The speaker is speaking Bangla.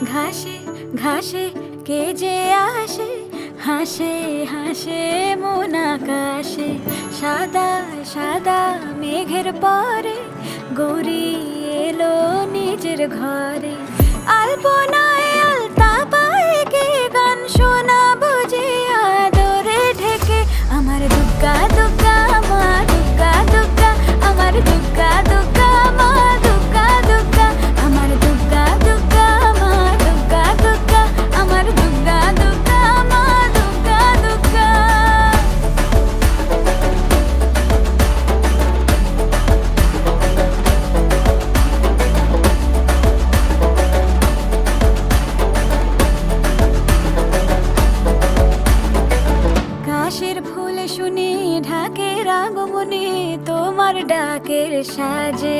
ঘাসে ঘাসে কে যে আসে, হাসে হাসে মন আকাশে। সাদা সাদা মেঘের পরে গৌরী এলো নিজের ঘরে। আলপনায় আলতা পায়ে কে গান শোনাবো যে আদরে ঢেকে। আমার দুগ্গা দুগ্গা মা দুগ্গা দুগ্গা, আমার দুগ্গা দুগ্গা মা দুগ্গা দুগ্গা, আমার দুগ্গা দুগ্গা মা দুগ্গা দুগ্গা, আমার দুগ্গা দুগ্গা মা দুগ্গা দুগ্গা। কাশের ফুল শুনি ঢাকের আগমনে, তোমার ডাকের সাজে